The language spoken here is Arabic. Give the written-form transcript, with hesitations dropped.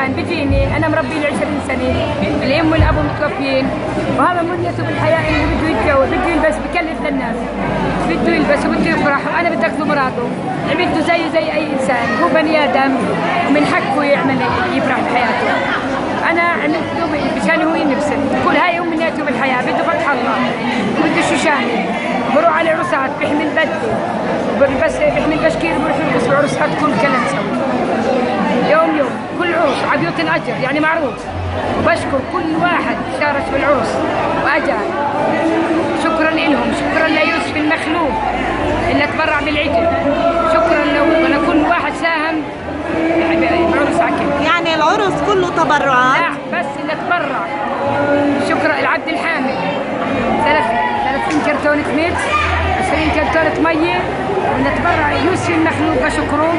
انسان بيجيني انا مربي لي 20 سنه، الام والابو متوفيين، وهذا منيته بالحياه انه بده يتجوز، بده يلبس، بكلف للناس، بده يلبس وبده يفرح، وانا بدي اخذه مراته، عملته زي اي انسان، هو بني ادم ومن حقه يعمل يفرح بحياته. انا عملته مشان هو ينبسط، كل هاي امنيته بالحياه، بده فتح الله وبده شيشاني، بروح على عرسات بيحمل بدله، بس بيحمل بشكير بروح يرقص بعرسات كل كلام سوي. يوم كل عرس عبيط الاجر يعني معروف، وبشكر كل واحد شارك بالعرس واجا. شكرا لهم، شكرا ليوسف المخلوق اللي تبرع بالعجل، شكرا له لكل واحد ساهم بعرس عكل. يعني العرس كله تبرعات؟ لا بس اللي تبرع. شكرا العبد الحامد 30 كرتونة ميت، 20 كرتونة مية، اللي تبرع يوسف المخلوق بشكره.